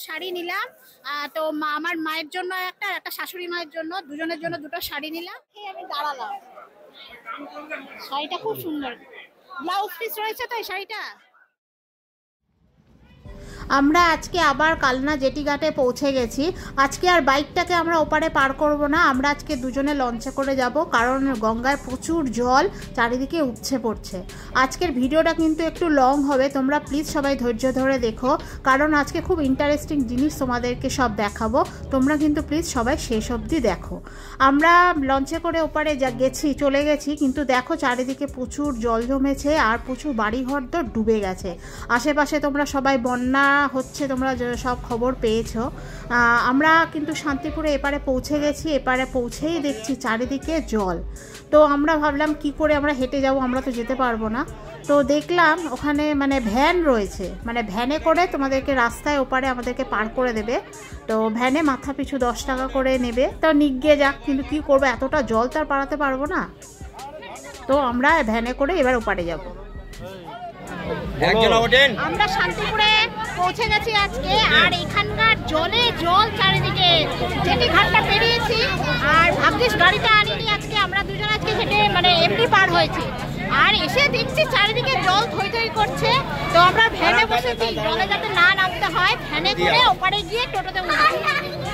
শাড়ি নিলাম। তো আমার মায়ের জন্য একটা শাশুড়ি মায়ের জন্য, দুজনের জন্য দুটো শাড়ি নিলাম। আমি দাঁড়ালাম, শাড়িটা খুব সুন্দর, ব্লাউজ পিস রয়েছে তো এই শাড়িটা। আমরা আজকে আবার কালনা জেটিঘাটে পৌঁছে গেছি। আজকে আর বাইকটাকে আমরা ওপারে পার করব না, আমরা আজকে দুজনে লঞ্চে করে যাব, কারণ গঙ্গায় প্রচুর জল চারিদিকে উপচে পড়ছে। আজকের ভিডিওটা কিন্তু একটু লং হবে, তোমরা প্লিজ সবাই ধৈর্য ধরে দেখো, কারণ আজকে খুব ইন্টারেস্টিং জিনিস তোমাদেরকে সব দেখাবো। তোমরা কিন্তু প্লিজ সবাই শেষ অবধি দেখো। আমরা লঞ্চে করে ওপারে চলে গেছি, কিন্তু দেখো চারিদিকে প্রচুর জল জমেছে আর প্রচুর বাড়িঘর তো ডুবে গেছে। আশেপাশে তোমরা সবাই বন্যা হচ্ছে, তোমরা সব খবর পেয়েছো। আমরা কিন্তু শান্তিপুরে এপারে পৌঁছে গেছি, এপারে পৌঁছেই দেখছি চারিদিকে জল। তো আমরা ভাবলাম কি করে আমরা হেঁটে যাব, আমরা তো যেতে পারবো না। তো দেখলাম ওখানে ভ্যান রয়েছে, ভ্যানে করে তোমাদেরকে রাস্তায় ওপারে আমাদেরকে পার করে দেবে। তো ভ্যানে মাথা পিছু 10 টাকা করে নেবে। তো নিগিয়ে যাক, কিন্তু কি করবো, এতটা জল তো আর পারাতে পারবো না। তো আমরা ভ্যানে করে এবার ওপারে যাব। আমরা শান্তিপুরে পৌঁছে গেছি আজকে, আর এখানকার জলে জল চারিদিকে। জেটি ঘাটটা পেরিয়েছি, আর ভাগ্যিস গাড়িটা আনিনি আজকে, আমরা দুজন আজকে হেঁটে এমনি পার হয়েছি। আর এসে দেখছি চারিদিকে জল থই থই করছে। তো আমরা ভ্যানে বসেছি, জলে যাতে না নামতে হয়, ভ্যানে করে ওপারে গিয়ে টোটোতে উঠেছি।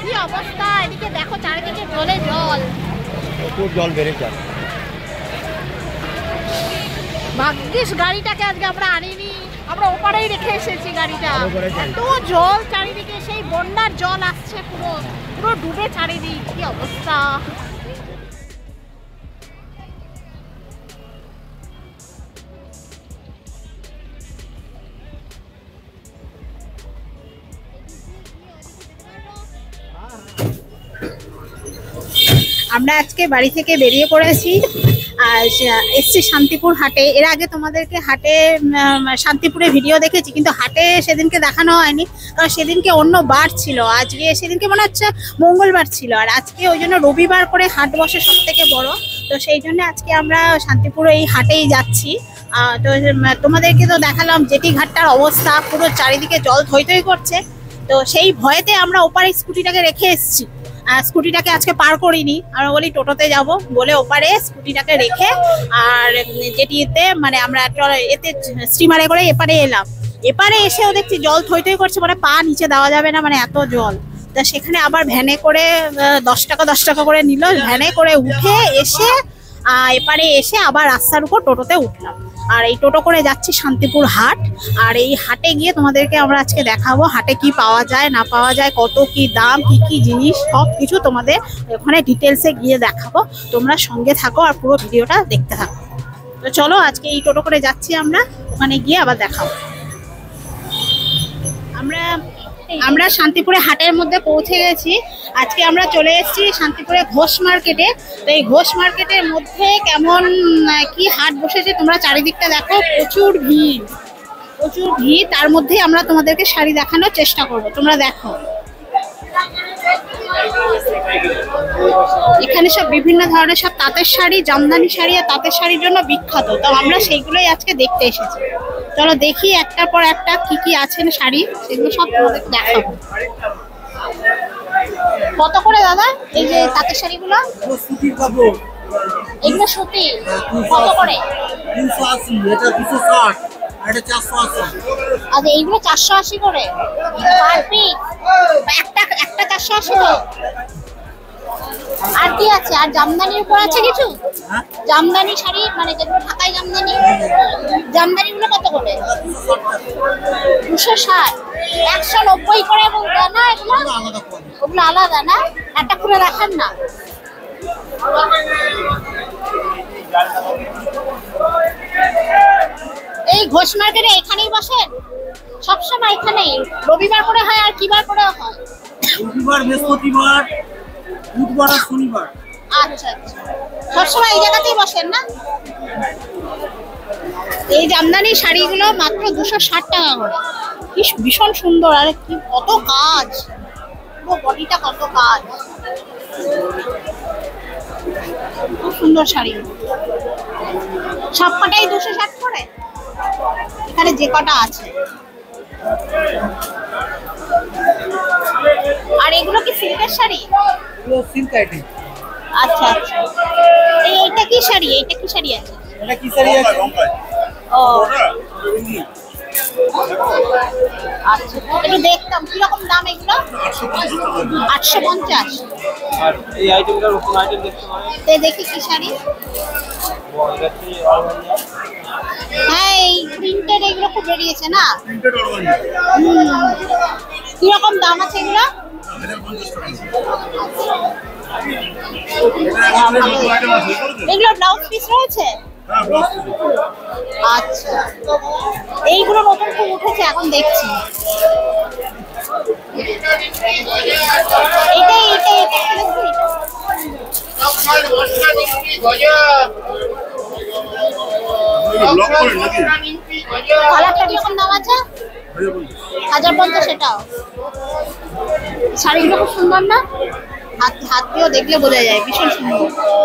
কি অবস্থা, এদিকে দেখো চারিদিকে জলে জল, খুব জল বেড়েছে। ভাগ্যিস গাড়িটাকে আজকে আমরা আনিনি, আমরা ওপারেই রেখে এসেছি গাড়িটা। এত জল চারিদিকে, সেই বন্যার জল আসছে, পুরো পুরো ডুবে চারিদিক, কি অবস্থা। আমরা আজকে বাড়ি থেকে বেরিয়ে পড়েছি আর এসছি শান্তিপুর হাটে। এর আগে তোমাদেরকে হাটে শান্তিপুরে ভিডিও দেখেছি, কিন্তু হাটে সেদিনকে দেখানো হয়নি, কারণ সেদিনকে অন্য বার ছিল। আজকে সেদিনকে মনে হচ্ছে মঙ্গলবার ছিল, আর আজকে ওই জন্য রবিবার করে হাট বসে সব থেকে বড়। তো সেই জন্য আজকে আমরা শান্তিপুরে এই হাটেই যাচ্ছি। তো তোমাদেরকে তো দেখালাম জেটি ঘাটটার অবস্থা, পুরো চারিদিকে জল থই থই করছে। তো সেই ভয়েতে আমরা ওপারে স্কুটিটাকে রেখে এসেছি, স্কুটিটাকে আজকে পার করিনি। আমরা বলি টোটোতে যাব বলে ওপারে স্কুটিটাকে রেখে, আর যেটিতে আমরা এতে স্টিমারে করে এপারে এলাম। এপারে এসেও দেখছি জল থই থই করছে, পা নিচে দেওয়া যাবে না, এত জল। তা সেখানে আবার ভ্যানে করে 10 টাকা করে নিল। ভ্যানে করে উঠে এসে এপারে এসে আবার রাস্তার উপর টোটোতে উঠলাম। আর এই টোটো করে যাচ্ছি শান্তিপুর হাট। আর এই হাটে গিয়ে তোমাদেরকে আমরা আজকে দেখাবো হাটে কি পাওয়া যায় না পাওয়া যায়, কত কি দাম, কি কি জিনিস, সব কিছু তোমাদের ওখানে ডিটেলসে গিয়ে দেখাবো। তোমরা সঙ্গে থাকো আর পুরো ভিডিওটা দেখতে থাকো। তো চলো, আজকে এই টোটো করে যাচ্ছি আমরা, ওখানে গিয়ে আবার দেখাবো। আমরা শান্তিপুরে হাটের মধ্যে পৌঁছে গেছি। আজকে আমরা চলে এসেছি শান্তিপুরে ঘোষ মার্কেটে। তো এই ঘোষ মার্কেটের মধ্যে কেমন কি হাট বসেছে তোমরা চারিদিকটা দেখো, প্রচুর ভিড়। তার মধ্যেই আমরা তোমাদেরকে শাড়ি দেখানোর চেষ্টা করব, তোমরা দেখো। এখানে সব বিভিন্ন ধরনের সব তাঁতের শাড়ি, জামদানি শাড়ি আর তাঁতের শাড়ির জন্য বিখ্যাত। তো আমরা সেইগুলোই আজকে দেখতে এসেছি। চলো দেখি একটার পর একটা কি কি আছে শাড়ি, সেগুলো সব তোমাদের দেখাবো। কত করে দাদা এই যে তাঁতের শাড়িগুলো? এগুলো সুতি, কত করে? 380, এটা 260, এটা 480। আচ্ছা, এইগুলো 480 করে পার পিস, একটা 480 তো। আর কি আছে? আর জামদানির উপর আছে কিছু? জামদানি শাড়ি যেগুলো ঢাকাই জামদানিগুলো কত করে? 260, 190 করে বলতে না, ওগুলো আলাদা না? একটা করে রাখান না। এই ঘোষ মার্কেটে এখানেই বসেন সবসময়? এখানেই রবিবার করে হয় আর কি বার করে হয়? রবিবার, বৃহস্পতিবার, বুধবার আর শনিবার। আচ্ছা, সবসময় এই জায়গাতেই বসেন না? এই জামদানি শাড়িগুলো মাত্র 260 টাকা করে, কি ভীষণ সুন্দর। আর কি কত কাজ, পুরো বডিটা কত কাজ, খুব সুন্দর শাড়ি। সব কটাই 260 করে, এখানে যে কটা আছে। এগুলো কি সিল্কের শাড়ি? এগুলো সিল্ক আইটেম। আচ্ছা আচ্ছা। এইটা কি শাড়ি? এইটা কি শাড়ি আছে? এটা কি শাড়ি আছে? ও আচ্ছা, একটু দেখতাম কিরকম দাম এগুলো। 850। আর এই আইটেমটার নতুন আইটেম দেখতে পারেন। দেখি কি শাড়ি। হ্যাঁ, এই প্রিন্টেড এগুলো খুব বেরিয়েছে না? কিরকম দাম আছে এগুলো? এগুলো ব্লাউজ পিস রয়েছে? আচ্ছা, এইগুলো নতুন খুব উঠেছে এখন দেখছি। কালারটা কিরকম দাম আছে? 1050। এটাও শাড়িগুলো খুব সুন্দর না? হাত দিয়েও দেখলে বোঝা যায় ভীষণ সুন্দর,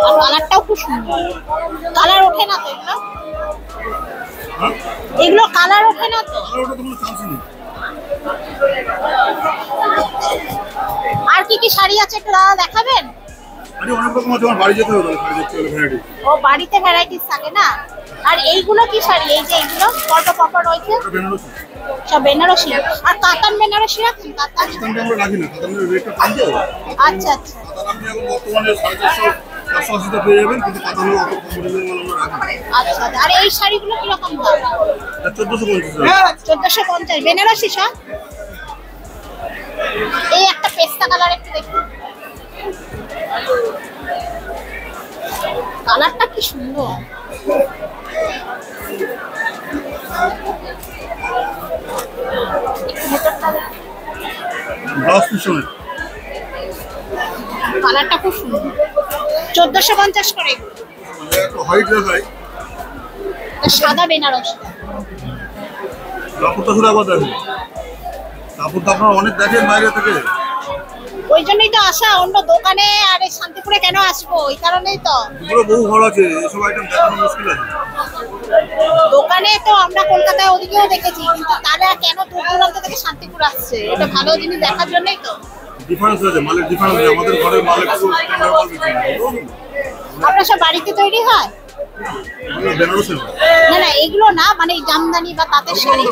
আর কালারটাও খুব সুন্দর। কালার ওঠে না তো এগুলো? এগুলো কালার ওঠে না তো? আর কি কি শাড়ি আছে একটু দাদা দেখাবেন? ও বাড়িতে ভ্যারাইটিস থাকে না? আর এইগুলো কি শাড়ি? এই যে এইগুলো পরপর পরপর রয়েছে সব বেনারসি। আর কাতান বেনারসি রাখছেন? কাতান আমরা রাখি না, কাতানের রেটটা কম তো। আচ্ছা আচ্ছা। কাতান আপনি এখন বর্তমানে 450-480 পেয়ে যাবেন, কিন্তু কাতানের অত কম রেটের মাল আমরা রাখি না। আচ্ছা, আর এই শাড়িগুলো কিরকম দাম? 1450। 1450 বেনারসি সব। এই একটা পেস্তা কালার একটু দেখুন, কালারটা কি সুন্দর। ব্লাউজ পিছনে কালারটা খুব সুন্দর। 1450 করে। একটু হোয়াইট দেখাই, সাদা বেনারসি। কাপড়টা শুধু আবার দেখুন, কাপড়টা আপনারা অনেক দেখেন বাইরে থেকে। ওই জন্যই তো আসা অন্য দোকানে, আর এই শান্তিপুরে কেন আসবো? ওই কারণেই তো। এগুলো বহু ঘর আছে, এসব আইটেম দেখানো মুশকিল আছে। দোকানে তো আমরা কলকাতায় ওদিকেও দেখেছি, কিন্তু তারা কেন দূর দূরান্ত থেকে শান্তিপুর আসছে? এটা ভালো জিনিস দেখার জন্যই তো। ডিফারেন্স আছে, মালের ডিফারেন্স আছে। আমাদের ঘরের মাল একটু স্ট্যান্ডার্ড মাল বিক্রি হয়। আপনার সব বাড়িতে তৈরি হয়? এগুলো বেনারসি মাল। না না, এগুলো না, মানে এই জামদানি বা তাঁতের শাড়ি।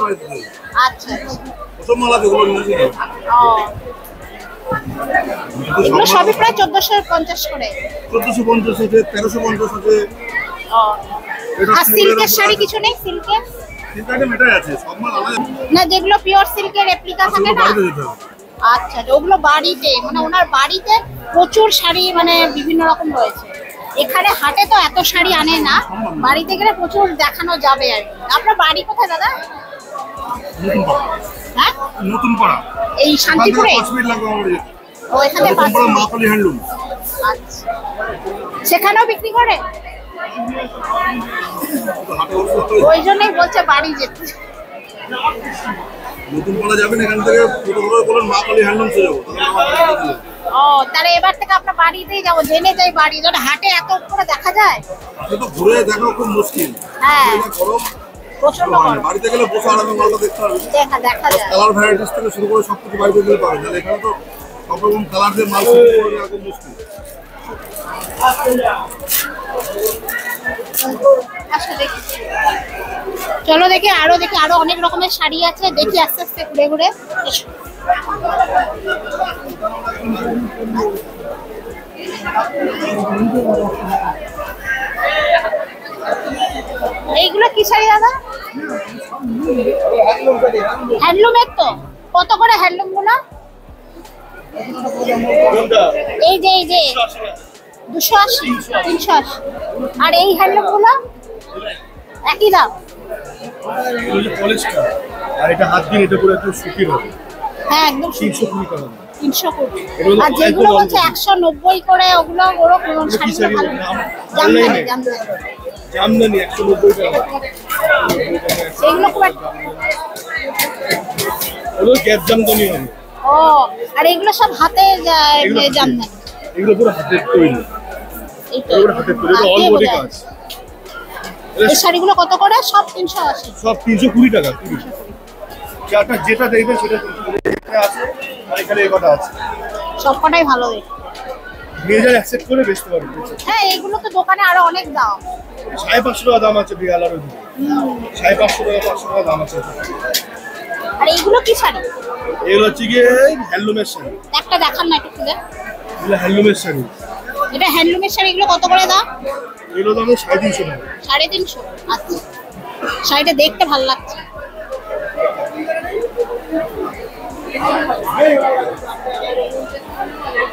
আচ্ছা আচ্ছা। ওসব মাল আছে, ওগুলো নিয়ে আসি না। ও, এগুলো সবই প্রায় 1450 করে। 1450 আছে, 1350 আছে। ও, আর সিল্কের শাড়ি কিছু নেই? সিল্কের সিল্ক আইটেম এটাই আছে, সব মাল আলাদা। না, যেগুলো পিওর সিল্কের রেপ্লিকা থাকে না? বাড়িতে যেতে হবে। আচ্ছা, ওগুলো বাড়িতে, মানে ওনার বাড়িতে প্রচুর শাড়ি মানে বিভিন্ন রকম রয়েছে। এখানে হাটে তো এত শাড়ি আনে না, বাড়িতে গেলে প্রচুর দেখানো যাবে আর কি। আপনার বাড়ি কোথায় দাদা? নতুন পাড়া। হ্যাঁ, নতুন পাড়া। এই শান্তিপুরে? 5 মিনিট লাগবে আমার যেতে। ও, এখানে নতুন পাড়া মা কালী হ্যান্ডলুম। আচ্ছা, সেখানেও বিক্রি করে? ওই জন্যই বলছে বাড়ি যেতে। নতুন পাড়া যাবেন, এখান থেকে টোটো করে বলেন মা কালী হ্যান্ডলুম চলে যাবো। ও, তাহলে এবার থেকে আপনার বাড়িতেই যাবো, জেনে যাই বাড়ি। যখন হাটে এত করে দেখা যায়। আপনি তো ঘুরে দেখো খুব মুশকিল। হ্যাঁ, গরম প্রচন্ড গরম। বাড়িতে গেলে বসে আরামে মালটা দেখতে পারবেন। দেখা যায়। কালার ভ্যারাইটিস থেকে শুরু করে সব কিছু বাড়িতে গেলে পাবেন। তাহলে এখানে তো সব রকম কালার দিয়ে মাল শুরু করে একদম মুশকিল। আচ্ছা, দেখি, চলো দেখি আরো অনেক রকমের শাড়ি আছে, দেখি আস্তে আস্তে ঘুরে ঘুরে। এইগুলো কি শাড়ি দাদা? হ্যান্ডলুমের তো? কত করে হ্যান্ডলুম গুলো? এই যে 280, 380। আর এই হ্যান্ডলুম গুলো একই দাম? পলিশটা আর এটা হাত দিয়ে এটা করে একটু শুকিয়ে হবে। হ্যাঁ, একদম 320 টাকা। 320। আর যেগুলো বলছে 190 করে, ওগুলো ওরকম শাড়িগুলো ভালো। জামদানি 190 টাকা। এগুলো খুব একটা। ওগুলো গ্যাস জামদানি হবে। ও, আর এগুলো সব হাতে জামদানি? এগুলো পুরো হাতের তৈরি। এগুলো হাতের তৈরি, এটা অল বডি কাজ। এই শাড়িগুলো কত করে? সব 380? সব 320 টাকা। যেটা দেখবেন সেটা আছে, আর এখানে এই কথা আছে। সবকটাই ভালো দেখতে। নিয়ে যারা অ্যাকসেপ্ট করে বেচতে পারবে। হ্যাঁ এগুলো তো দোকানে আরো অনেক দাম। 550 টাকা দাম আছে বিয়ালার ওই 550 টাকা 500 টাকা দাম আছে। আর এইগুলো কি শাড়ি? এগুলো হচ্ছে গিয়ে হ্যান্ডলুমের শাড়ি। একটা দেখান না একটু খুলে। এগুলো হ্যান্ডলুমের শাড়ি। এটা হ্যান্ডলুমের শাড়ি, এগুলো কত করে দাম? এগুলো দাম 350 টাকা। 350? আচ্ছা, শাড়িটা দেখতে ভালো লাগছে।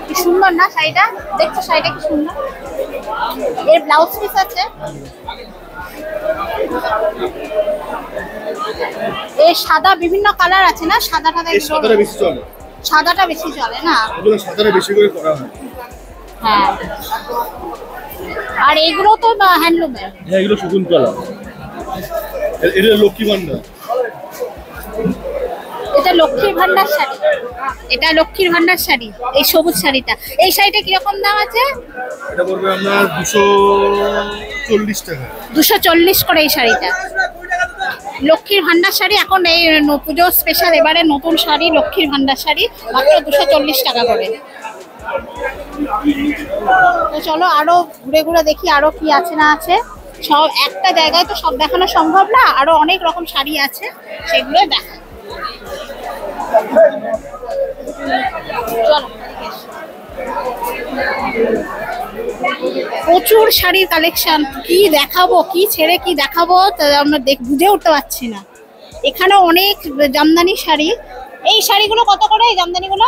কি সুন্দর না শাড়িটা, দেখছো শাড়িটা কি সুন্দর। এর ব্লাউজ পিস আছে, এর সাদা বিভিন্ন কালার আছে না, সাদা টাদা এই সাদাটা বেশি চলে। সাদাটা বেশি চলে না? এগুলো সাদাটা বেশি করে করা হয়। হ্যাঁ, আর এইগুলো তো হ্যান্ডলুমের। হ্যাঁ এগুলো শকুন্তলা। এটা লক্ষ্মী ভান্ডার। এটা লক্ষ্মীর ভান্ডার শাড়ি, এটা লক্ষ্মীর ভান্ডার শাড়ি। এই সবুজ শাড়িটা, এই শাড়িটা কিরকম দাম আছে? এটা পড়বে আপনার 240 টাকা। 240 করে এই শাড়িটা। লক্ষ্মীর ভান্ডার শাড়ি এখন এই পুজো স্পেশাল, এবারে নতুন শাড়ি লক্ষ্মীর ভান্ডার শাড়ি মাত্র 240 টাকা করে। তো চলো আরো ঘুরে ঘুরে দেখি আরো কি আছে না আছে। সব একটা জায়গায় তো সব দেখানো সম্ভব না, আরো অনেক রকম শাড়ি আছে, সেগুলো দেখা। চলো, প্রচুর শাড়ির কালেকশন, কি দেখাবো কি ছেড়ে কি দেখাবো তা আমরা বুঝে উঠতে পারছি না। এখানে অনেক জামদানি শাড়ি। এই শাড়িগুলো কত করে? এই জামদানিগুলো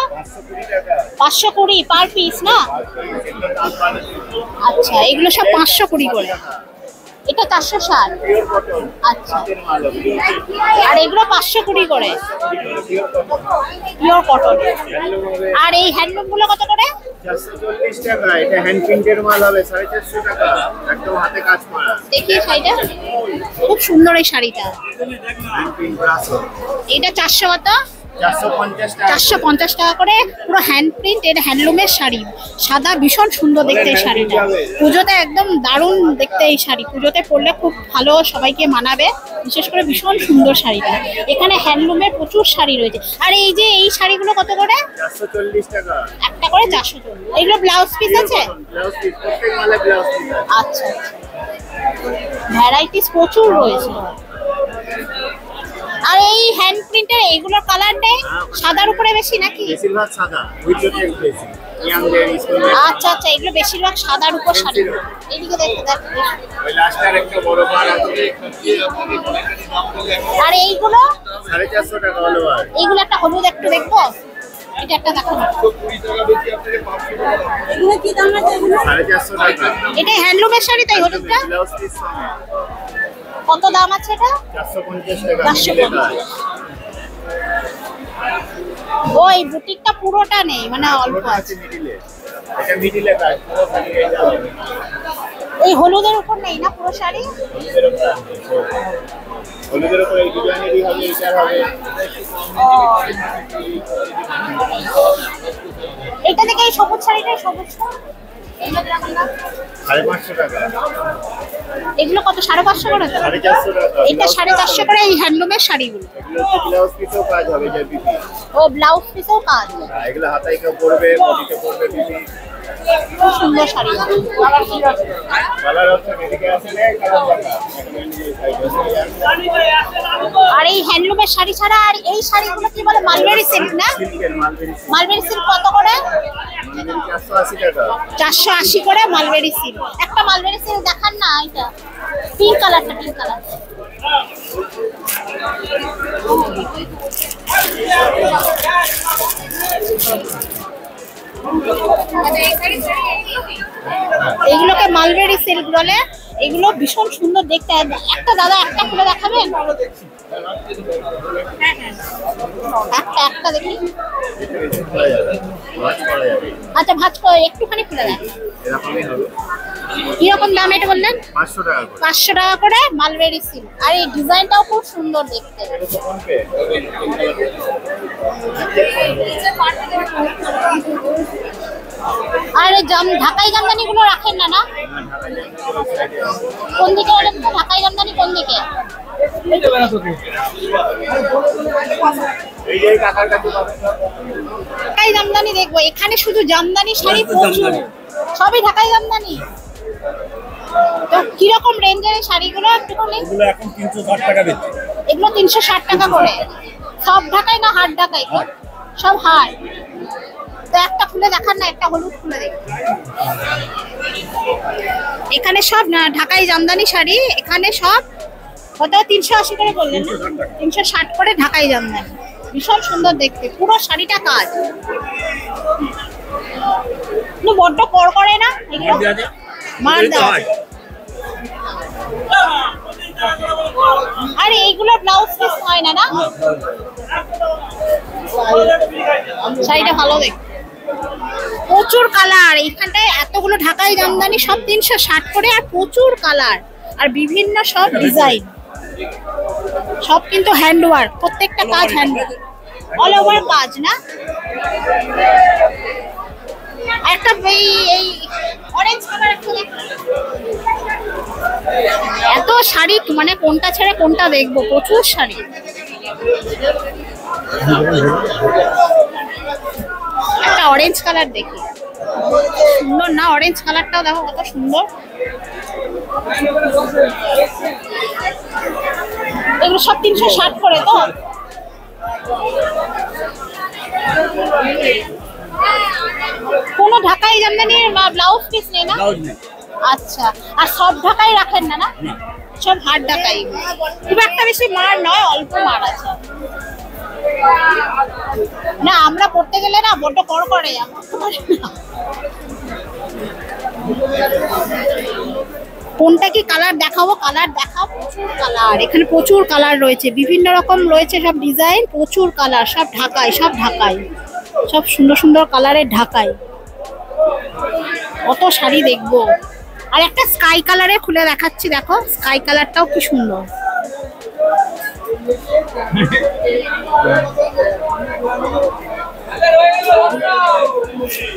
520 পার পিস না? আচ্ছা, এগুলো সব 520 করে। এটা 460। আচ্ছা, আর এগুলো 520 করে পিওর কটন। আর এই হ্যান্ডলুম গুলো কত করে? 440 টাকা। এটা হ্যান্ড প্রিন্টের মাল হবে 450 টাকা, একদম হাতে কাজ করা। দেখি শাড়িটা, খুব সুন্দর এই শাড়িটা। Hand print brush. এটা 400 কত? 450 টাকা। 450 টাকা করে, পুরো হ্যান্ড প্রিন্ট। এটা হ্যান্ডলুমের শাড়ি, সাদা, ভীষণ সুন্দর দেখতে এই শাড়িটা। পুজোতে একদম দারুণ দেখতে এই শাড়ি, পুজোতে পরলে খুব ভালো, সবাইকে মানাবে, বিশেষ করে ভীষণ সুন্দর শাড়িটা। এখানে হ্যান্ডলুমের প্রচুর শাড়ি রয়েছে। আর এই যে এই শাড়িগুলো কত করে? 440 টাকা। একটা করে 440। এগুলো ব্লাউজ পিস আছে? ব্লাউজ পিস, প্রত্যেক মালে ব্লাউজ পিস আছে। আচ্ছা, ভ্যারাইটিস প্রচুর রয়েছে। আর এই হ্যান্ড প্রিন্টের এইগুলোর কালার নেই, সাদার উপরে বেশি নাকি? বেশিরভাগ সাদা, উইথ বেশি ইয়াংদের স্কুল। আচ্ছা আচ্ছা, এগুলো বেশিরভাগ সাদার উপর শাড়ি। এইদিকে দেখো দেখো। ওই লাস্টের একটা বড় পার আছে। আর এইগুলো 450 টাকা হলো। আর এইগুলো একটা হলুদ, একটু দেখবো, এটা একটা দেখো। এগুলো কি দাম আছে? 450 টাকা। এটা হ্যান্ডলুমের শাড়ি তাই হলুদটা ব্লাউজ পিস সঙ্গে কত দাম আছে? এটা 450 টাকা। 450। ওই বুটিকটা পুরোটা নেই, মানে অল্প আছে। মিডিলে, এটা মিডিলে কাজ পুরো শাড়ি এটা হবে। এই হলুদের উপর নেই না পুরো শাড়ি? হলুদের উপর এই ডিজাইনেরই হবে, এটার হবে। এটা থেকে এই সবুজ শাড়িটাই, সবুজটা এগুলো কেমন দাম? 550 টাকা। এগুলো কত? 550 করে তো? 450 টাকা। এটা 450 করে এই হ্যান্ডলুমের শাড়িগুলো। এগুলো ব্লাউজ পিসও কাজ হবে যে বিপি। ও ব্লাউজ পিসও কাজ। এগুলো হাতায় কেউ পরবে, বডিতে পরবে বিপি। খুব সুন্দর শাড়ি। কালার অপশন এদিকে আছে না, কালার দেখা। আর এই হ্যান্ডলুমের শাড়ি ছাড়া আর এই শাড়িগুলো কি বলে? মালবেরি সিল্ক না? সিল্কের মালবেরি। মালবেরি সিল্ক কত করে? 480 টাকা। 480 করে মালবেরি সিল্ক। একটা মালবেরি সিল্ক দেখান না, এটা পিঙ্ক কালারটা, পিঙ্ক কালার। এগুলোকে মালবেরি সিল্ক বলে। এগুলো ভীষণ সুন্দর দেখতে। একটা দাদা একটা খুলে দেখাবেন? একটা একটা দেখি। আচ্ছা, ভাঁজ করে একটুখানি খুলে দেন। এরকমই হবে। কিরকম দাম এটা বললেন? 500 টাকা করে। 500 টাকা করে মালবেরি সিল্ক। আর এই ডিজাইনটাও খুব সুন্দর দেখতে। এটা তো ফোন পে। আর এই ঢাকাই জামদানি গুলো রাখেন না? না, কোন দিকে বলেন তো? ঢাকাই জামদানি কোন দিকে? এই যে কাকার কাছে পাবেন। ঢাকাই জামদানি দেখবো, এখানে শুধু জামদানি শাড়ি প্রচুর, সবই ঢাকাই জামদানি। তো কিরকম রেঞ্জের শাড়িগুলো একটুখানি? এগুলো এখন 360 টাকা বেচছে। এগুলো 360 টাকা করে। সব ঢাকাই না হাট ঢাকাই? সব হাট। তো একটা খুলে দেখান না, একটা হলুদ খুলে দেখি। এখানে সব না ঢাকাই জামদানি শাড়ি, এখানে সব কত 380 করে বললেন না? 360 করে ঢাকাই জামদানি। ভীষণ সুন্দর দেখতে, পুরো শাড়িটা কাজ। বড্ড কর করে না মার দেওয়া। আরে এইগুলো ব্লাউজ পিস হয় না? না শাড়িটা ভালো দেখতে, প্রচুর কালার। এইখানটায় এতগুলো ঢাকাই জামদানি সব 360 করে, আর প্রচুর কালার আর বিভিন্ন সব ডিজাইন, সব কিন্তু হ্যান্ডওয়ার্ক, প্রত্যেকটা কাজ হ্যান্ডওয়ার্ক, অল ওভার কাজ না? একটা এই অরেঞ্জ কালার একটা এত শাড়ি, মানে কোনটা ছেড়ে কোনটা দেখবো, প্রচুর শাড়ি। একটা অরেঞ্জ কালার দেখি, সুন্দর না? অরেঞ্জ কালারটাও দেখো কত সুন্দর। এগুলো সব 360 করে তো? কোনো ঢাকাই জামদানির ব্লাউজ পিস নেই না? আচ্ছা, আর সব ঢাকাই রাখেন না? না সব হাট ঢাকাই। খুব একটা বেশি মার নয়, অল্প মার আছে। না আমরা পড়তে গেলে না বড্ড কর করে। কোনটা কি কালার দেখাবো? কালার দেখাও, প্রচুর কালার। এখানে প্রচুর কালার রয়েছে, বিভিন্ন রকম রয়েছে সব ডিজাইন, প্রচুর কালার, সব ঢাকাই, সব ঢাকাই, সব সুন্দর সুন্দর কালারের ঢাকাই। কত শাড়ি দেখবো। আর একটা স্কাই কালারে খুলে দেখাচ্ছি, দেখো স্কাই কালারটাও কি সুন্দর।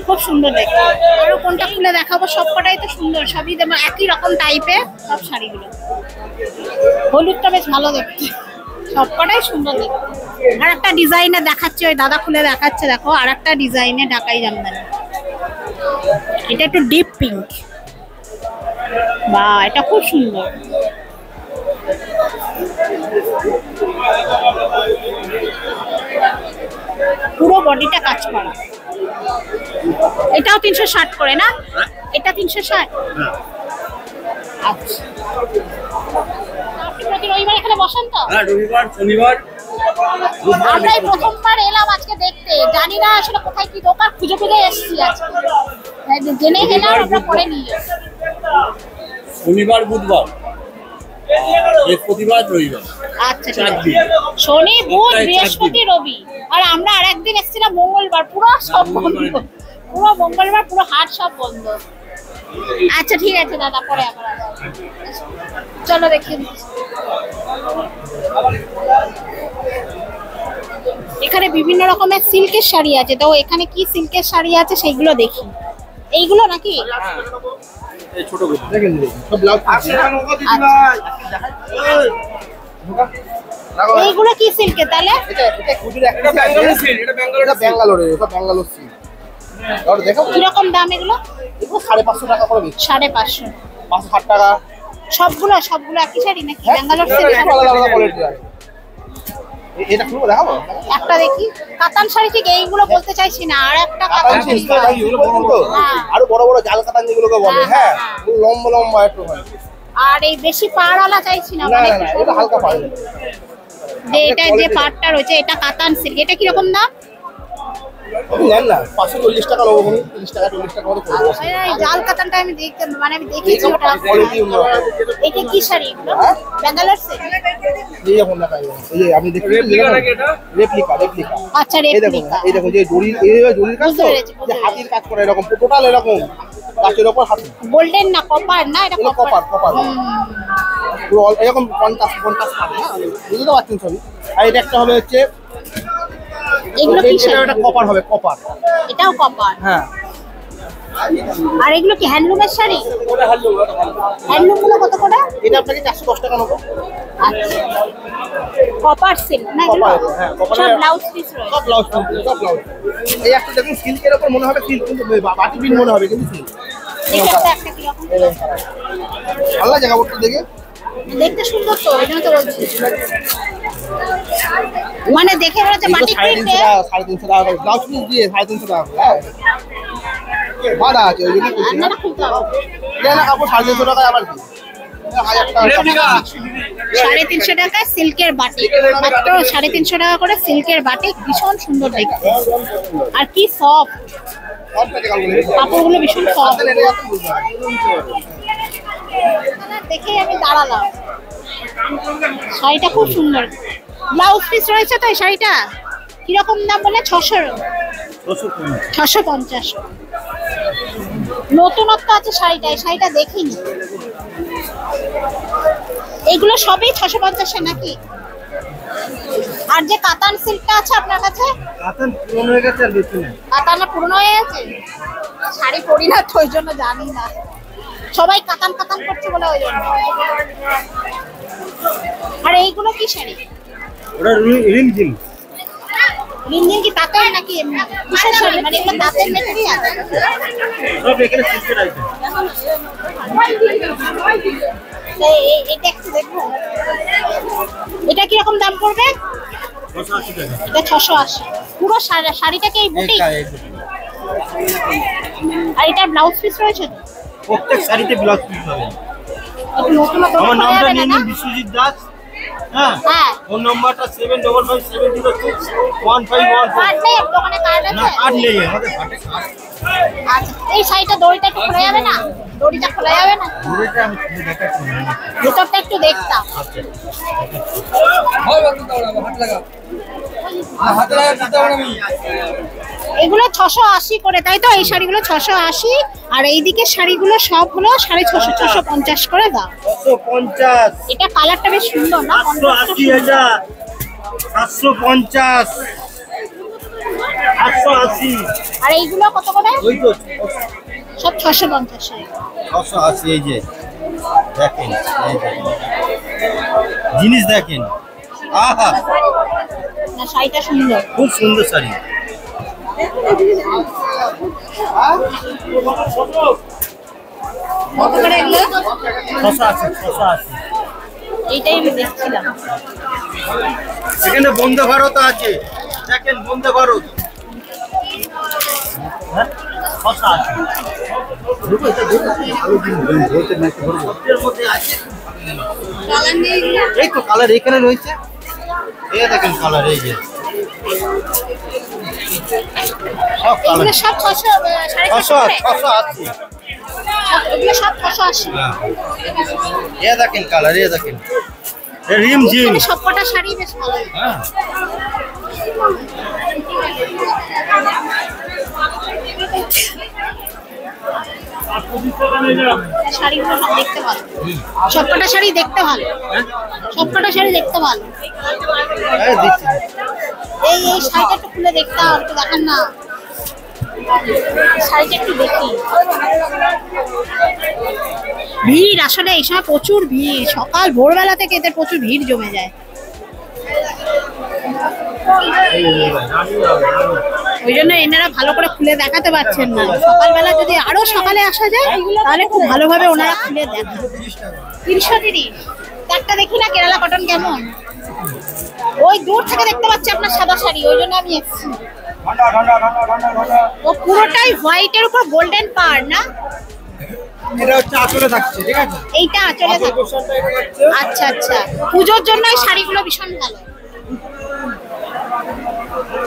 খুব সুন্দর দেখতে। আরো কোনটা খুলে দেখাবো? সবকটাই তো সুন্দর, সবই যেমন একই রকম টাইপের সব শাড়িগুলো। হলুদটা বেশ ভালো দেখতে, সবকটাই সুন্দর দেখতে। আর একটা ডিজাইনে দেখাচ্ছে, ওই দাদা খুলে দেখাচ্ছে, দেখো আর একটা ডিজাইনে ঢাকাই জামদানি। এটা একটু ডিপ পিঙ্ক, বা এটা খুব সুন্দর। পুরো বডিটা কাজ করা। এটাও 360 করে না? এটা 360। আচ্ছা, আপনি রবিবার এখানে বসেন তো? হ্যাঁ, রবিবার শনিবার। আমরা এই প্রথমবার এলাম আজকে দেখতে, জানি না আসলে কোথায় কি দোকান, খুঁজে পেলে এসেছি আজকে, জেনে গেলাম আমরা পরে নিয়ে। শনিবার বুধবার, বৃহস্পতিবার রবিবার। আচ্ছা ঠিক আছে, শনি বুধ বৃহস্পতি রবি। আর আমরা আর একদিন এসেছিলাম মঙ্গলবার, পুরো সব বন্ধ, পুরো মঙ্গলবার পুরো হাট সব বন্ধ। আচ্ছা ঠিক আছে দাদা, পরে আমরা চলো দেখি। এখানে বিভিন্ন রকমের সিল্কের শাড়ি আছে, তো এখানে কি সিল্কের শাড়ি আছে সেইগুলো দেখি। এইগুলো নাকি? এইগুলো কি সিল্কে তাহলে? কিরকম দাম এগুলো? 550 টাকা করে বিক্রি। 550, 560 টাকা। সবগুলো একই শাড়ি নাকি? ব্যাঙ্গালোর সিল্ক? এটা খুলবো, দেখাবো একটা দেখি। কাতান শাড়ি ঠিক এইগুলো বলতে চাইছি না, আর একটা কাতান শাড়ি। আরো বড় বড় জাল কাতান যেগুলোকে বলে, হ্যাঁ লম্বা লম্বা একটু হয়। আর এই বেশি পাড়ওয়ালা চাইছি না, মানে এটা হালকা পাড়। এটা যে পাড়টা রয়েছে এটা কাতান সিল্ক। এটা কিরকম দাম? নেন না 540 টাকা নেবো, 30 টাকা 40 টাকা মতো করবো। এই জাল কাতানটা আমি দেখতে, মানে আমি দেখেছি ওটা। এটা কি শাড়ি এগুলো? ব্যাঙ্গালোর সিল্ক? এই দেখুন না, এই যে আপনি দেখতে রেপ্লিকা। আচ্ছা এই দেখুন, রেপ্লিকা। এই দেখুন যে জরির কাজ তো, যে হাতির কাজ করে এরকম টোটাল এরকম কাচের উপর হাতি। গোল্ডেন না কপার? না এটা কপার। পুরো এরকম 50 টাকা, বুঝতে পারছেন সবই। আর এটা একটা হবে হচ্ছে এগুলো কি শাড়ি? এটা কপার হবে, কপার। এটাও কপার? হ্যাঁ, আর এগুলো কি হ্যান্ডলুমের শাড়ি? হ্যান্ডলুম গুলো কত করে? এটা আপনাকে 410 টাকা নেবো। আচ্ছা, কপার সিল্ক না এগুলো? হ্যাঁ, কপারের সব ব্লাউজ পিস রয়েছে। সব ব্লাউজ পিস, সব ব্লাউজ। এই একটা দেখুন সিল্কের উপর মনে হবে সিল্ক, কিন্তু বাটি প্রিন্ট মনে হবে কিন্তু সিল্ক। এটা তো একটা কি রকম? ভালো লাগে কাপড়টা দেখে। দেখতে সুন্দর তো, এই জন্য তো বলছি। মানে দেখে মনে হচ্ছে বাটিক প্রিন্টে। 350 টাকা করে ব্লাউজ পিস দিয়ে 350 টাকা করে। হ্যাঁ ভাড়া আছে ওই জন্য বলছি না। না খুলতে হবে। এটা না কাপড় 350 টাকা আবার কি 1000 টাকা। 350 টাকা সিল্কের বাটিক, মাত্র 350 টাকা করে সিল্কের বাটিক, ভীষণ সুন্দর দেখতে। আর কি সফট কাপড়গুলো, ভীষণ সফট। দেখেই আমি দাঁড়ালাম। শাড়িটা খুব সুন্দর। ব্লাউজ পিস রয়েছে তো এই শাড়িটা? কিরকম দাম বলে? 650। নতুনত্ব আছে শাড়িটা, এই শাড়িটা দেখিনি। এগুলো সবই 650 নাকি? আর যে কাতান সিল্কটা আছে আপনার কাছে? কাতান পুরনো হয়ে গেছে আর বেশি না। কাতান পুরনো হয়ে গেছে? শাড়ি পরি না তো ওই জন্য জানি না। সবাই কাতান কাতান করছে বলে ওই জন্য। আর এইগুলো কি শাড়ি? ওটা রিমঝিম। রিমঝিম কি তাঁতের নাকি এমনি? কিসের শাড়ি? মানে এগুলো তাঁতের মেটেরিয়াল? সব এখানে সিল্কের আইটেম। এটা একটু দেখবো। এটা কিরকম দাম পড়বে? 680 টাকা। এটা 680। পুরো শাড়িটা কি এই বুটিক? আর এটা ব্লাউজ পিস রয়েছে? প্রত্যেক শাড়িতে ব্লাউজ পিস পাবে। একটু নতুন নতুন আমার নামটা খোলা যাবে নিয়ে না? নিন, বিশ্বজিৎ দাস। হ্যাঁ, হ্যাঁ। ফোন নাম্বারটা 7557061514। কার্ড নেই দোকানে? কার্ড না আছে? কার্ড নেই আমাদের, কার্ডে কার্ড। আচ্ছা, এই শাড়িটা দড়িটা একটু খোলা যাবে না? দড়িটা খোলা যাবে না? দূরেটা আমি খুলে দেখাচ্ছি না। ভেতরটা একটু দেখতাম। এগুলো 680 করে, তাই তো? এই শাড়িগুলো 680, আর এইদিকে শাড়িগুলো সব হলো 650, 650 করে দাম। 650, এটা কালারটা বেশ সুন্দর না? 880,000, 750, 880। আর এইগুলো কত করে? ওই তো সব 650। 680। এই যে দেখেন, এই যে জিনিস দেখেন, আহা না শাড়িটা সুন্দর। খুব সুন্দর শাড়ি। কত করে এগুলো? 680। এইটাই আমি দেখছিলাম। সেখানে বন্দে ভারত আছে, দেখেন বন্দে ভারত। হ্যাঁ 680। এই তো কালার এখানে রয়েছে, এই দেখেন কালার, এই যে সব কালার। এগুলো সব 680। এগুলো সব 680। এ দেখেন কালার, এ দেখেন রিমঝিম। সবকটা শাড়ি বেশ ভালো। হ্যাঁ শাড়িগুলো সব দেখতে ভালো, সবকটা শাড়ি দেখতে ভালো, সবকটা শাড়ি দেখতে ভালো। হ্যাঁ দিচ্ছি। এই শাড়িটা একটু খুলে দেখতে হবে, একটু দেখান না শাড়িটা, একটু দেখি। ভিড় আসলে এই সময় প্রচুর ভিড়, সকাল ভোরবেলা থেকে এদের প্রচুর ভিড় জমে যায়। ওই জন্য এনারা ভালো করে খুলে দেখাতে পারছেন না। সকালবেলা যদি আরো সকালে আসা যায় তাহলে খুব ভালোভাবে ওনারা খুলে দেখান। 330 একটা দেখি না কেরালা কটন কেমন। ওই দূর থেকে দেখতে পাচ্ছি আপনার সাদা শাড়ি, ওই জন্য আমি এসেছি। ও পুরোটাই হোয়াইটের উপর গোল্ডেন পাড় না? এটা হচ্ছে আঁচলে থাকছে, ঠিক আছে? এইটা আঁচলে থাকে। আচ্ছা আচ্ছা, পুজোর জন্য এই শাড়িগুলো ভীষণ ভালো,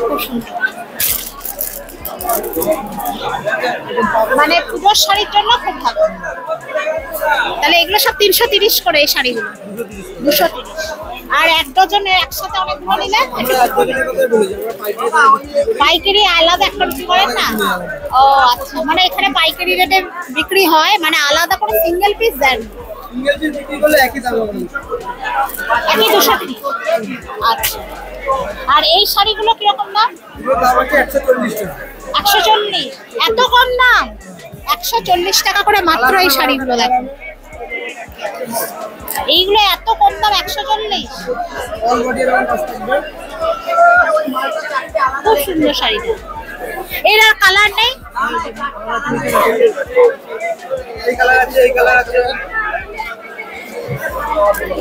খুব সুন্দর। মানে পুজোর শাড়ির জন্য খুব ভালো। তাহলে এগুলো সব 330 করে এই শাড়িগুলো, 230। আর এক ডজনের একসাথে অনেকগুলো নিলে পাইকারি আলাদা একটা বিক্রি করেন না? ও আচ্ছা, মানে এখানে পাইকারি রেটে বিক্রি হয়, মানে আলাদা করে সিঙ্গেল পিস দেন? একই 230। আচ্ছা, আর এই শাড়িগুলো কিরকম দাম? 140। এত কম দাম? 140 টাকা করে মাত্র এই শাড়িগুলো। দেখো এইগুলো এত কম দাম, 140। খুব সুন্দর শাড়িটা। এর আর কালার নেই?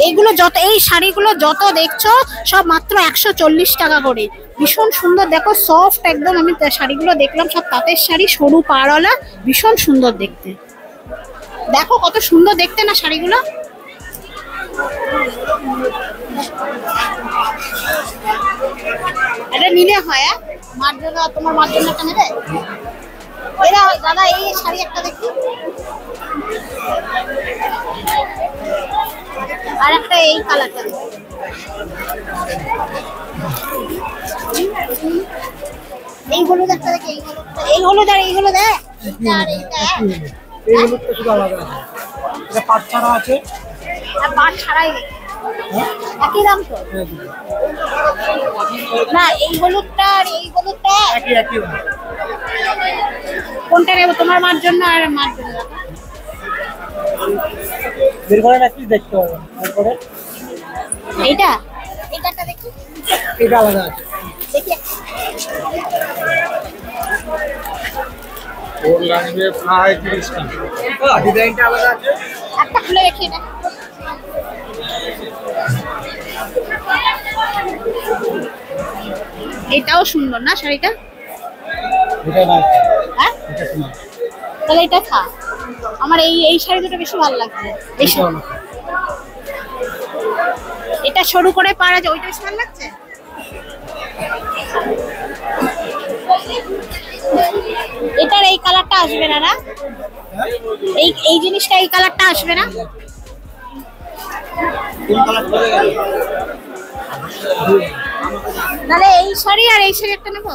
এইগুলো যত, এই শাড়িগুলো যত দেখছো সব মাত্র 140 টাকা করে। ভীষণ সুন্দর, দেখো সফট একদম। আমি শাড়িগুলো দেখলাম, সব তাঁতের শাড়ি, সরু পাড়ওয়ালা, ভীষণ সুন্দর দেখতে। দেখো কত সুন্দর দেখতে না শাড়িগুলো। এটা নিলে হয়, মার জন্য, তোমার মার জন্য একটা নেবে? এরা দাদা এই শাড়ি একটা দেখি, আর একটা এই কালারটা দেখি। এই হলুদ একটা দেখি, এই হলুদ আর এই হলুদ, আর এইটা এই হলুদটা শুধু আলাদা আছে, এটা পাট ছাড়া আছে। আর পাট ছাড়াই একই দাম তো না? এই হলুদটা আর এই হলুদটা একই একই। কোনটা নেবো, তোমার মার জন্য আর মার জন্য? বের করে রাখি, দেখতে হবে বের করে। এইটা, এইটা একটা দেখি, এটা আলাদা আছে। দেখি ওর লাগবে প্রায় 30 টাকা। ডিজাইনটা আলাদা আছে। একটা খুলে দেখি। এটা এটাও সুন্দর না শাড়িটা? এটা না, হ্যাঁ এটা না। তাহলে এটা খা। আমার এই এই শাড়ি দুটো বেশি ভালো লাগছে। এটা সরু করে পাড়া যায়, ওইটা বেশি ভালো লাগছে। এটার এই কালারটা আসবে না? না এই এই জিনিসটা, এই কালারটা আসবে না? তাহলে এই শাড়ি আর এই শাড়ি একটা নেবো।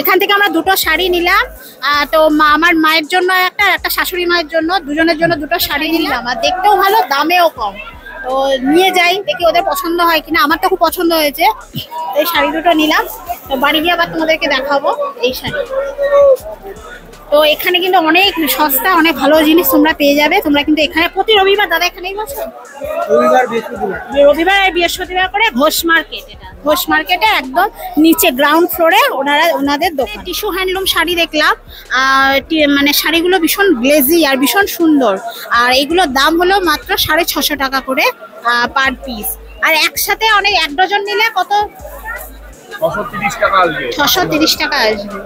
এখান থেকে আমরা দুটো শাড়ি নিলাম। তো আমার মায়ের জন্য একটা, একটা শাশুড়ি মায়ের জন্য, দুজনের জন্য দুটো শাড়ি নিলাম। আর দেখতেও ভালো, দামেও কম। তো নিয়ে যাই, দেখি ওদের পছন্দ হয় কিনা। আমার তো খুব পছন্দ হয়েছে, এই শাড়ি দুটো নিলাম। তো বাড়ি গিয়ে আবার তোমাদেরকে দেখাবো এই শাড়ি। তো এখানে কিন্তু অনেক সস্তা, অনেক ভালো জিনিস তোমরা পেয়ে যাবে। তোমরা কিন্তু এখানে প্রতি রবিবার, দাদা এখানেই বসো? রবিবার আর বৃহস্পতিবার করে ঘোষ মার্কেট। এটা ঘোষ মার্কেটে একদম নিচে গ্রাউন্ড ফ্লোরে ওনাদের দোকান। টিস্যু হ্যান্ডলুম শাড়ি দেখলাম, মানে শাড়িগুলো ভীষণ গ্লেজি আর ভীষণ সুন্দর। আর এইগুলোর দাম হলো মাত্র 650 টাকা করে পার পিস। আর একসাথে অনেক, এক ডজন নিলে কত? 630 টাকা আসবে। 630 টাকা আসবে।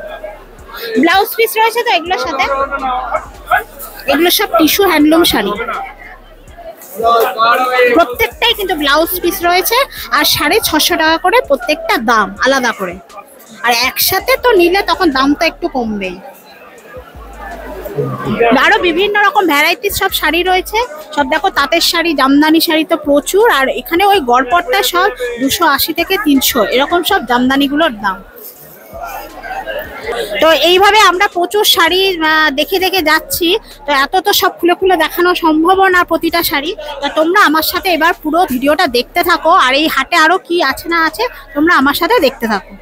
ব্লাউজ পিস রয়েছে তো এগুলোর সাথে? এগুলো সব টিস্যু হ্যান্ডলুম শাড়ি, প্রত্যেকটাই কিন্তু ব্লাউজ পিস রয়েছে। আর 650 টাকা করে প্রত্যেকটা দাম আলাদা করে। আর একসাথে তো নিলে তখন দামটা একটু কমবেই। আরো বিভিন্ন রকম ভ্যারাইটিস সব শাড়ি রয়েছে। সব দেখো তাঁতের শাড়ি, জামদানি শাড়ি তো প্রচুর। আর এখানে ওই গড়পড়টা সব 280 থেকে 300 এরকম সব জামদানিগুলোর দাম। তো এইভাবে আমরা প্রচুর শাড়ি দেখে দেখে যাচ্ছি। তো এত তো সব খুলে খুলে দেখানো সম্ভব না প্রতিটা শাড়ি। তো তোমরা আমার সাথে এবার পুরো ভিডিওটা দেখতে থাকো। আর এই হাটে আরো কি আছে না আছে তোমরা আমার সাথে দেখতে থাকো।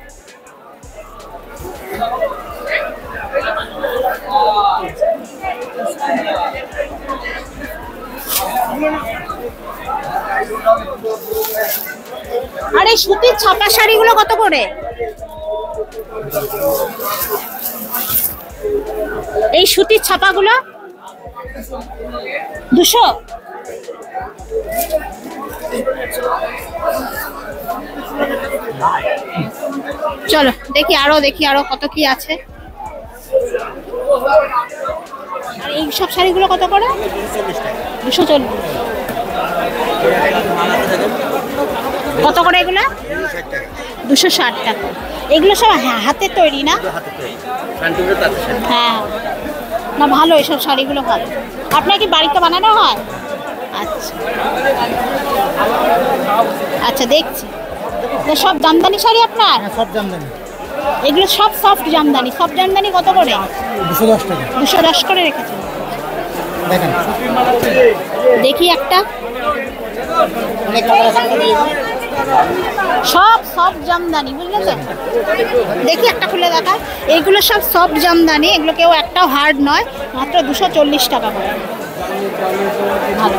আর এই সুতির ছাপা শাড়িগুলো কত করে? এই সুতির ছাপাগুলো 200। চলো দেখি আরো কত কি আছে। আর এই সব শাড়িগুলো কত করে? 240। কত করে এগুলো? 260 টাকা। এগুলো সব হাতের তৈরি না? হ্যাঁ, না ভালো, এসব শাড়িগুলো ভালো। আপনার কি বাড়িতে বানানো হয়? আচ্ছা আচ্ছা, দেখছি। সব জামদানি শাড়ি আপনার? সব জামদানি। এগুলো সব সফট জামদানি। সব জামদানি কত করে? 210 টাকা। 210 করে রেখেছেন। দেখেন দেখি একটা। অনেক কালার আছে। সব জামদানি, বুঝলে তো? দেখি একটা খুলে দেখা। এইগুলো সব জামদানি, এগুলো কেউ একটাও হার্ড নয়, মাত্র 240 টাকা করে। ভালো।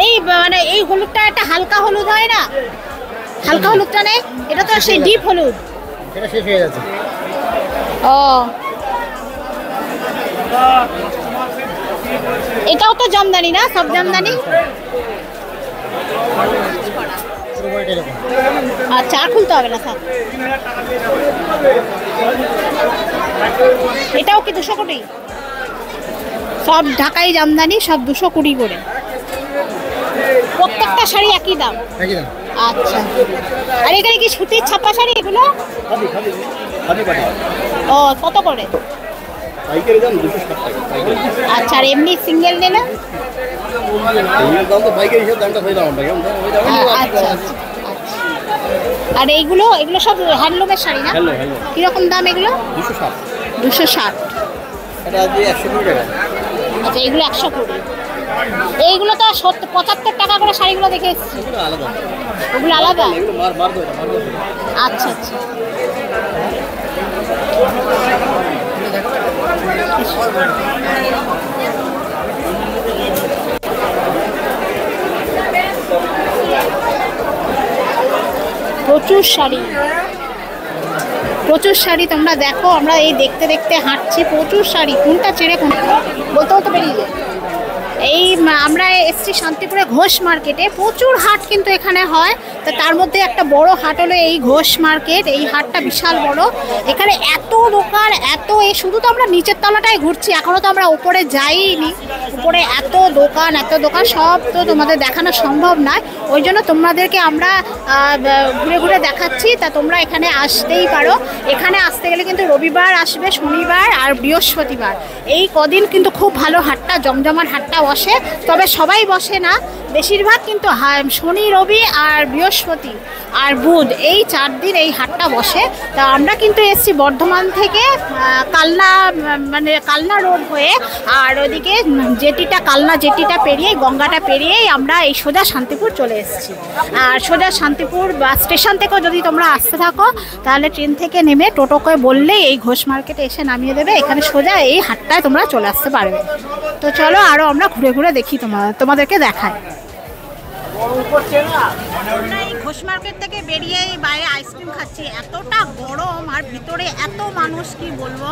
এই মানে এই হলুদটা একটা হালকা হলুদ হয় না, হালকা হলুদটা নেই, এটা তো সেই ডিপ হলুদ। এটা শেষ হয়ে গেছে। ও, এটাও তো জামদানি না? সব জামদানি। আচ্ছা, আর খুলতে হবে না স্যার। এটাও কি 200 কোটি? সব ঢাকাই জামদানি, সব 220 করে। প্রত্যেকটা শাড়ি একই দাম? আচ্ছা। আর এখানে কি সুতির ছাপা শাড়ি এগুলো? ও, কত করে? আচ্ছা, আর এমনি সিঙ্গেল নিলে? আচ্ছা। আর এইগুলো সব হ্যান্ডলুমের শাড়ি না? কিরকম দাম এগুলো? 260। আচ্ছা, এগুলো 120। এইগুলো তো 75 টাকা করে শাড়িগুলো দেখে এসেছি। ওগুলো আলাদা? আচ্ছা আচ্ছা। প্রচুর শাড়ি তোমরা দেখো। আমরা এই দেখতে দেখতে হাঁটছি, প্রচুর শাড়ি। কোনটা ছেড়ে কোনটা বলতে বেরিয়ে যায়। এই আমরা এসছি শান্তিপুরে ঘোষ মার্কেটে। প্রচুর হাট কিন্তু এখানে হয়, তো তার মধ্যে একটা বড় হাট হলো এই ঘোষ মার্কেট। এই হাটটা বিশাল বড়, এখানে এত দোকান, এই শুধু তো আমরা নিচের তলাটাই ঘুরছি, এখনো তো আমরা উপরে যাইনি। উপরে এত দোকান সব তো তোমাদের দেখানো সম্ভব নয়, ওই জন্য তোমাদেরকে আমরা ঘুরে ঘুরে দেখাচ্ছি। তা তোমরা এখানে আসতেই পারো। এখানে আসতে গেলে কিন্তু রবিবার আসবে, শনিবার আর বৃহস্পতিবার, এই কদিন কিন্তু খুব ভালো হাটটা, জমজমার হাটটা বসে। তবে সবাই বসে না, বেশিরভাগ কিন্তু শনি, রবি আর বৃহস্পতি আর বুধ, এই 4 দিন এই হাটটা বসে। তা আমরা কিন্তু এসছি বর্ধমান থেকে কালনা রোড হয়ে, আর ওদিকে কালনা জেটিটা পেরিয়ে, গঙ্গাটা পেরিয়েই আমরা এই সোজা শান্তিপুর চলে এসেছি। আর সোজা শান্তিপুর বাস স্টেশন থেকেও যদি তোমরা আসতে থাকো, তাহলে ট্রেন থেকে নেমে টোটো করে বললেই এই ঘোষ মার্কেটে এসে নামিয়ে দেবে। এখানে সোজা এই হাটটায় তোমরা চলে আসতে পারবে। তো চলো আরও আমরা ঘুরে ঘুরে দেখি, তোমাদেরকে দেখায়। আমরা এই ঘোষ মার্কেট থেকে বেরিয়ে বাইরে আইসক্রিম খাচ্ছি। এতটা গরম আর ভিতরে এত মানুষ, কি বলবো।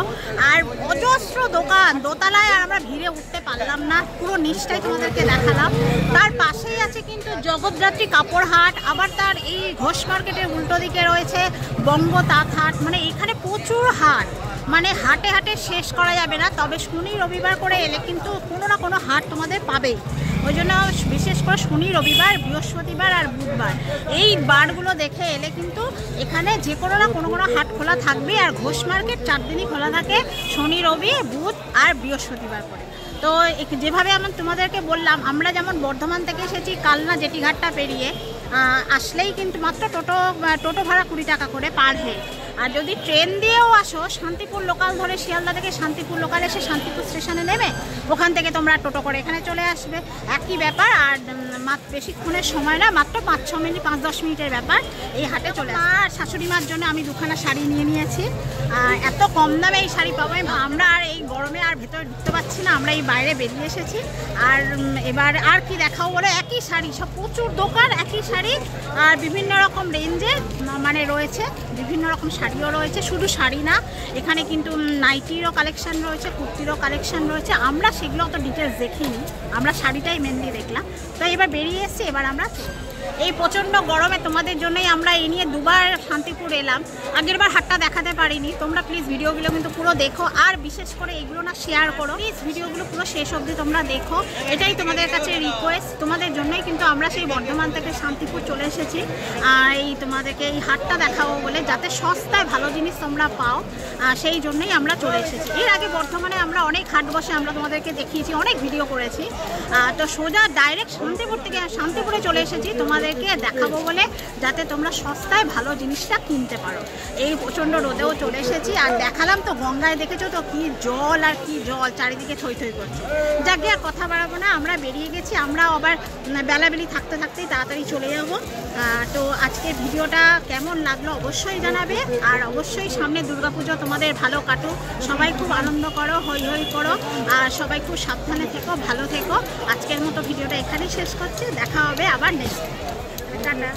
আর অজস্র দোকান, দোতলায় আর আমরা ভিড়ে উঠতে পারলাম না, পুরো নিচটাই তোমাদেরকে দেখালাম। তার পাশেই আছে কিন্তু জগৎযাত্রী কাপড় হাট। আবার তার এই ঘোষ মার্কেটের উল্টো দিকে রয়েছে বঙ্গ তাঁত হাট। মানে এখানে প্রচুর হাট, মানে হাটে হাটে শেষ করা যাবে না। তবে শনি রবিবার করে এলে কিন্তু কোনো না কোনো হাট তোমাদের পাবেই। ওই জন্য বিশেষ করে শনি, রবিবার, বৃহস্পতিবার আর বুধবার, এই বারগুলো দেখে এলে কিন্তু এখানে যে কোনো না কোনো হাট খোলা থাকবে। আর ঘোষ মার্কেট 4 দিনই খোলা থাকে, শনি, রবি, বুধ আর বৃহস্পতিবার করে। তো যেভাবে আমি তোমাদেরকে বললাম, আমরা যেমন বর্ধমান থেকে এসেছি কালনা জেটিঘাটটা পেরিয়ে, আসলেই কিন্তু মাত্র টোটো ভাড়া 20 টাকা করে পার হেড। আর যদি ট্রেন দিয়েও আসো, শান্তিপুর লোকাল ধরে শিয়ালদা থেকে শান্তিপুর লোকাল এসে শান্তিপুর স্টেশনে নেমে ওখান থেকে তোমরা টোটো করে এখানে চলে আসবে, একই ব্যাপার। আর বেশিক্ষণের সময় না, মাত্র 5-6 মিনিট, 5-10 মিনিটের ব্যাপার এই হাটে চলে আসবে। আর শাশুড়ি মার জন্য আমি 2খানা শাড়ি নিয়েছি। এত কম দামে এই শাড়ি পাবো। আমরা আর এই গরমে আর ভেতরে ঢুকতে পারছি না, আমরা এই বাইরে বেরিয়ে এসেছি। আর এবার আর কি দেখাও বলে, একই শাড়ি, সব প্রচুর দোকান, একই শাড়ি আর বিভিন্ন রকম রেঞ্জের মানে রয়েছে, বিভিন্ন রকম শাড়িও রয়েছে। শুধু শাড়ি না, এখানে কিন্তু নাইটিরও কালেকশন রয়েছে, কুর্তিরও কালেকশন রয়েছে। আমরা সেগুলো অত ডিটেলস দেখিনি, আমরা শাড়িটাই মেনলি দেখলাম। তো এবার বেরিয়ে এসেছি, এবার আমরা এই প্রচণ্ড গরমে তোমাদের জন্যই আমরা এই নিয়ে 2বার শান্তিপুর এলাম। আগের বার হাটটা দেখাতে পারিনি। তোমরা প্লিজ ভিডিওগুলো কিন্তু পুরো দেখো, আর বিশেষ করে এইগুলো না শেয়ার করো প্লিজ। ভিডিওগুলো পুরো শেষ অবধি তোমরা দেখো, এটাই তোমাদের কাছে রিকোয়েস্ট। তোমাদের জন্যই কিন্তু আমরা সেই বর্ধমান থেকে শান্তিপুর চলে এসেছি, এই তোমাদেরকে এই হাটটা দেখাবো বলে, যাতে সস্তায় ভালো জিনিস তোমরা পাও, সেই জন্যই আমরা চলে এসেছি। এর আগে বর্ধমানে আমরা অনেক হাট বসে আমরা তোমাদেরকে দেখিয়েছি, অনেক ভিডিও করেছি। তো সোজা ডাইরেক্ট শান্তিপুর থেকে শান্তিপুরে চলে এসেছি। তোমাদেরকে দেখাবো বলে, যাতে তোমরা সস্তায় ভালো জিনিসটা কিনতে পারো। এই প্রচণ্ড রোদেও চলে এসেছি, আর দেখালাম তো গঙ্গায়, দেখেছো তো কি জল আর কি জল, চারিদিকে থই থই করছে। যাকে আর কথা বাড়াবো না, আমরা বেরিয়ে গেছি। আমরা আবার বেলাবেলি থাকতে থাকতেই তাড়াতাড়ি চলে যাব। তো আজকে ভিডিওটা কেমন লাগলো অবশ্যই জানাবে, আর অবশ্যই সামনে দুর্গাপুজো তোমাদের ভালো কাটুক, সবাই খুব আনন্দ করো, হই হই করো, আর সবাই খুব সাবধানে থেকো, ভালো থেকো। আজকের মতো ভিডিওটা এখানেই শেষ করছি, দেখা হবে আবার নেক্সট। টাটা।